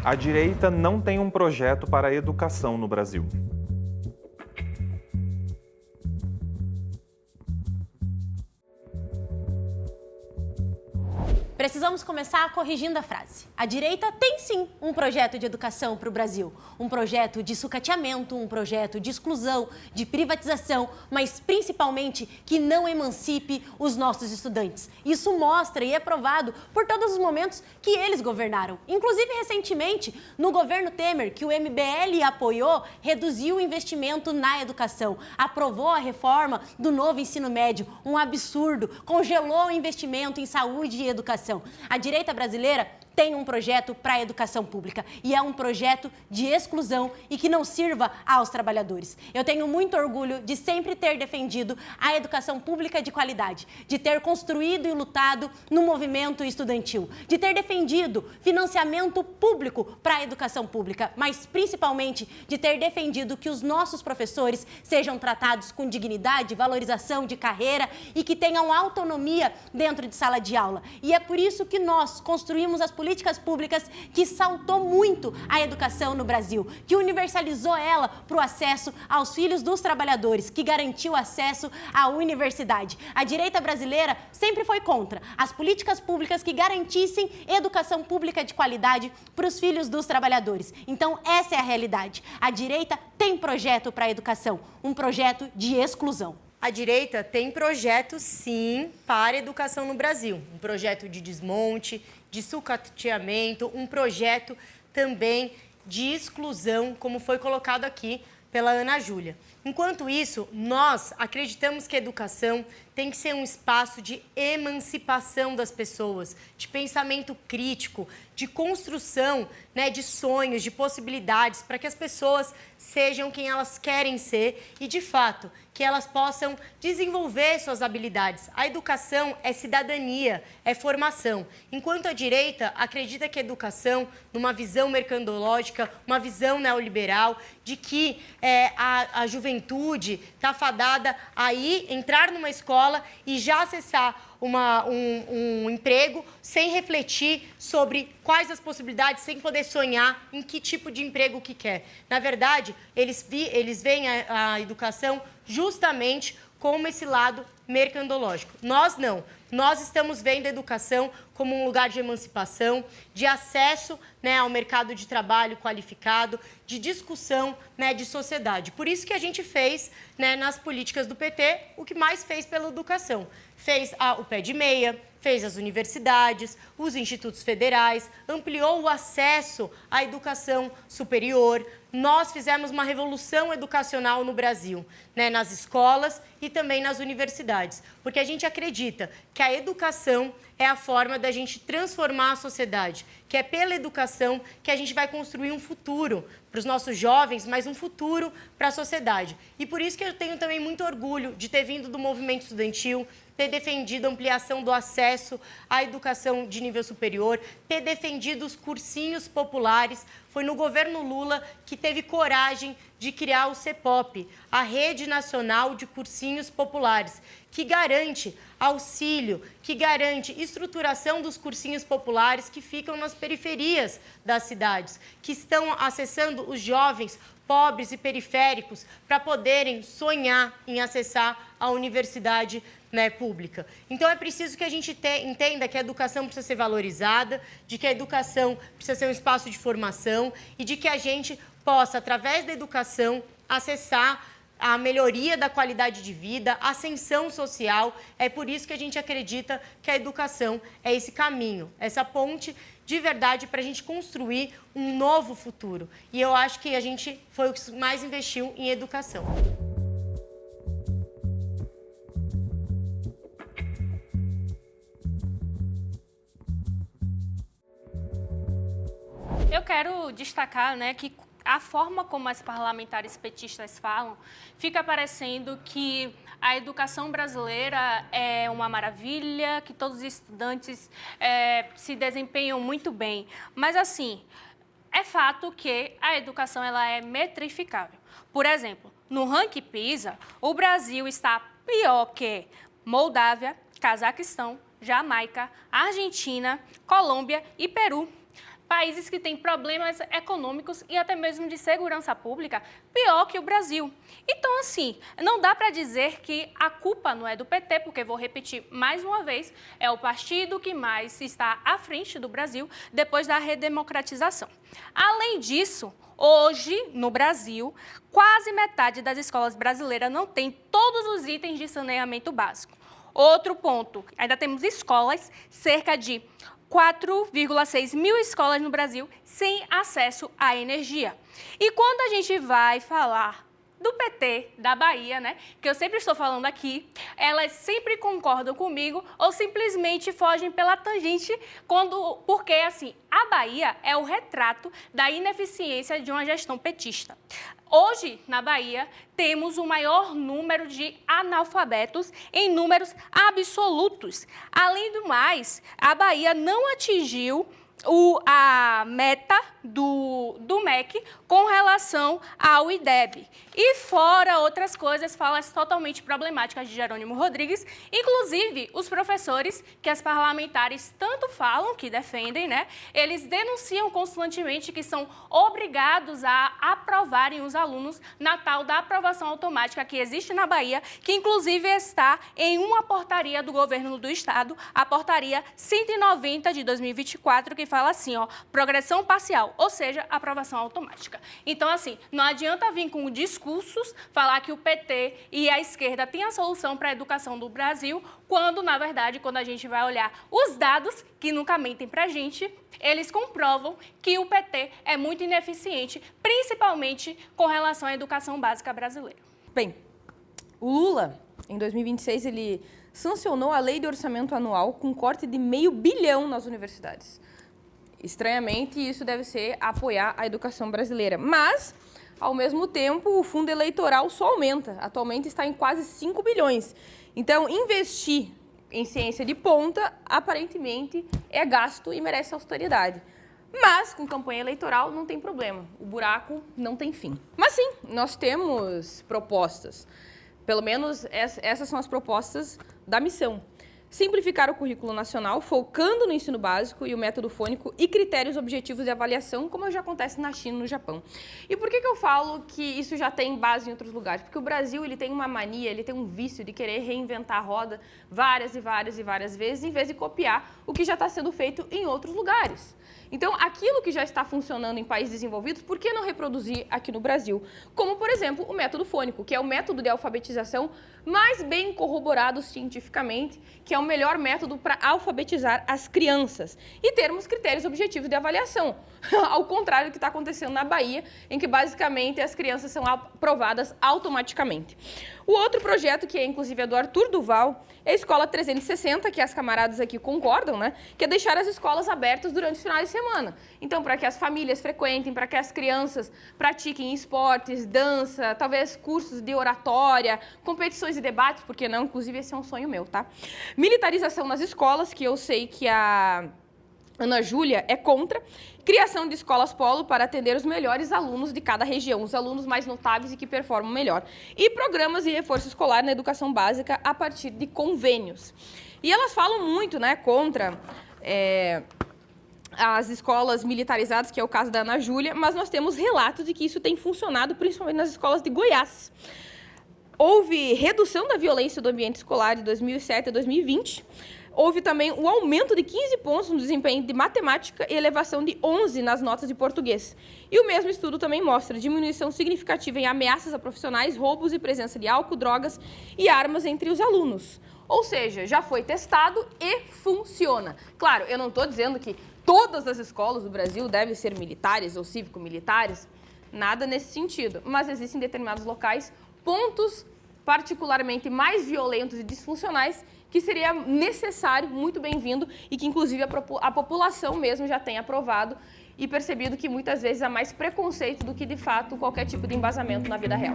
A direita não tem um projeto para a educação no Brasil. Precisamos começar corrigindo a frase. A direita tem sim um projeto de educação para o Brasil. Um projeto de sucateamento, um projeto de exclusão, de privatização, mas principalmente que não emancipe os nossos estudantes. Isso mostra e é provado por todos os momentos que eles governaram. Inclusive, recentemente, no governo Temer, que o MBL apoiou, reduziu o investimento na educação, aprovou a reforma do novo ensino médio, um absurdo, congelou o investimento em saúde e educação. A direita brasileira tem um projeto para a educação pública e é um projeto de exclusão e que não sirva aos trabalhadores. Eu tenho muito orgulho de sempre ter defendido a educação pública de qualidade, de ter construído e lutado no movimento estudantil, de ter defendido financiamento público para a educação pública, mas principalmente de ter defendido que os nossos professores sejam tratados com dignidade, valorização de carreira e que tenham autonomia dentro de sala de aula. E é por isso que nós construímos as políticas públicas que saltou muito a educação no Brasil, que universalizou ela para o acesso aos filhos dos trabalhadores, que garantiu acesso à universidade. A direita brasileira sempre foi contra as políticas públicas que garantissem educação pública de qualidade para os filhos dos trabalhadores. Então, essa é a realidade. A direita tem projeto para a educação, um projeto de exclusão. A direita tem projeto, sim, para a educação no Brasil. Um projeto de desmonte, de sucateamento, um projeto também de exclusão, como foi colocado aqui pela Ana Júlia. Enquanto isso, nós acreditamos que a educação tem que ser um espaço de emancipação das pessoas, de pensamento crítico, de construção, de sonhos, de possibilidades, para que as pessoas sejam quem elas querem ser e, de fato, que elas possam desenvolver suas habilidades. A educação é cidadania, é formação. Enquanto a direita acredita que a educação, numa visão mercadológica, uma visão neoliberal, de que a juventude está fadada a entrar numa escola e já acessar um emprego sem refletir sobre quais as possibilidades, sem poder sonhar em que tipo de emprego que quer. Na verdade, eles veem a educação justamente como esse lado mercadológico. Nós não. Nós estamos vendo a educação como um lugar de emancipação, de acesso ao mercado de trabalho qualificado, de discussão de sociedade. Por isso que a gente fez, nas políticas do PT, o que mais fez pela educação. Fez o pé de meia, fez as universidades, os institutos federais, ampliou o acesso à educação superior. Nós fizemos uma revolução educacional no Brasil, nas escolas e também nas universidades, porque a gente acredita que a educação é a forma da gente transformar a sociedade, que é pela educação que a gente vai construir um futuro para os nossos jovens, mas um futuro para a sociedade. E por isso que eu tenho também muito orgulho de ter vindo do movimento estudantil, ter defendido a ampliação do acesso à educação de nível superior, ter defendido os cursinhos populares. Foi no governo Lula que teve coragem de criar o CEPOP, a Rede Nacional de Cursinhos Populares, que garante auxílio, que garante estruturação dos cursinhos populares que ficam nas periferias das cidades, que estão acessando os jovens pobres e periféricos para poderem sonhar em acessar a universidade pública. Então, é preciso que a gente entenda que a educação precisa ser valorizada, de que a educação precisa ser um espaço de formação e de que a gente possa, através da educação, acessar a melhoria da qualidade de vida, a ascensão social. É por isso que a gente acredita que a educação é esse caminho, essa ponte de verdade para a gente construir um novo futuro. E eu acho que a gente foi o que mais investiu em educação. Eu quero destacar, que a forma como as parlamentares petistas falam, fica parecendo que a educação brasileira é uma maravilha, que todos os estudantes se desempenham muito bem. Mas, assim, é fato que a educação ela é metrificável. Por exemplo, no ranking PISA, o Brasil está pior que Moldávia, Cazaquistão, Jamaica, Argentina, Colômbia e Peru. países que têm problemas econômicos e até mesmo de segurança pública pior que o Brasil. Então, assim, não dá para dizer que a culpa não é do PT, porque, vou repetir mais uma vez, é o partido que mais está à frente do Brasil depois da redemocratização. Além disso, hoje, no Brasil, quase metade das escolas brasileiras não tem todos os itens de saneamento básico. Outro ponto, ainda temos escolas, cerca de 4,6 mil escolas no Brasil sem acesso à energia. E quando a gente vai falar do PT da Bahia, né, que eu sempre estou falando aqui, elas sempre concordam comigo ou simplesmente fogem pela tangente porque, assim, a Bahia é o retrato da ineficiência de uma gestão petista. Hoje, na Bahia, temos o maior número de analfabetos em números absolutos. Além do mais, a Bahia não atingiu a meta do MEC com relação ao IDEB. E fora outras coisas, falas totalmente problemáticas de Jerônimo Rodrigues, inclusive os professores que as parlamentares tanto falam, que defendem, né? Eles denunciam constantemente que são obrigados a aprovarem os alunos na tal da aprovação automática que existe na Bahia, que inclusive está em uma portaria do governo do estado, a portaria 190 de 2024, que fala assim, ó, progressão parcial, ou seja, aprovação automática. Então, assim, não adianta vir com discursos, falar que o PT e a esquerda têm a solução para a educação do Brasil, quando, na verdade, quando a gente vai olhar os dados, que nunca mentem para a gente, eles comprovam que o PT é muito ineficiente, principalmente com relação à educação básica brasileira. Bem, o Lula, em 2026, ele sancionou a Lei de Orçamento Anual com corte de R$500 bilhão nas universidades. Estranhamente, isso deve ser apoiar a educação brasileira. Mas, ao mesmo tempo, o fundo eleitoral só aumenta. Atualmente está em quase 5 bilhões. Então, investir em ciência de ponta, aparentemente, é gasto e merece austeridade. Mas, com campanha eleitoral, não tem problema. O buraco não tem fim. Mas sim, nós temos propostas. Pelo menos essas são as propostas da missão. Simplificar o currículo nacional, focando no ensino básico e o método fônico e critérios objetivos de avaliação, como já acontece na China e no Japão. E por que eu falo que isso já tem base em outros lugares? Porque o Brasil ele tem uma mania, ele tem um vício de querer reinventar a roda várias e várias e várias vezes, em vez de copiar o que já está sendo feito em outros lugares. Então, aquilo que já está funcionando em países desenvolvidos, por que não reproduzir aqui no Brasil? Como, por exemplo, o método fônico, que é o método de alfabetização mais bem corroborado cientificamente, que é o melhor método para alfabetizar as crianças. E termos critérios objetivos de avaliação, ao contrário do que está acontecendo na Bahia, em que basicamente as crianças são aprovadas automaticamente. O outro projeto, que é inclusive do Arthur Duval, é a Escola 360, que as camaradas aqui concordam, né? Que é deixar as escolas abertas durante os finais de semana. Então, para que as famílias frequentem, para que as crianças pratiquem esportes, dança, talvez cursos de oratória, competições e debates, porque não? Inclusive, esse é um sonho meu, tá? Militarização nas escolas, que eu sei que a Ana Júlia é contra. Criação de escolas polo para atender os melhores alunos de cada região, os alunos mais notáveis e que performam melhor. E programas de reforço escolar na educação básica a partir de convênios. E elas falam muito, né, contra as escolas militarizadas, que é o caso da Ana Júlia, mas nós temos relatos de que isso tem funcionado, principalmente nas escolas de Goiás. Houve redução da violência do ambiente escolar de 2007 a 2020. Houve também um aumento de 15 pontos no desempenho de matemática e elevação de 11 nas notas de português. E o mesmo estudo também mostra diminuição significativa em ameaças a profissionais, roubos e presença de álcool, drogas e armas entre os alunos. Ou seja, já foi testado e funciona. Claro, eu não estou dizendo que todas as escolas do Brasil devem ser militares ou cívico-militares, nada nesse sentido. Mas existem em determinados locais pontos particularmente mais violentos e disfuncionais que seria necessário, muito bem-vindo, e que inclusive a população mesmo já tem aprovado e percebido que muitas vezes há mais preconceito do que de fato qualquer tipo de embasamento na vida real.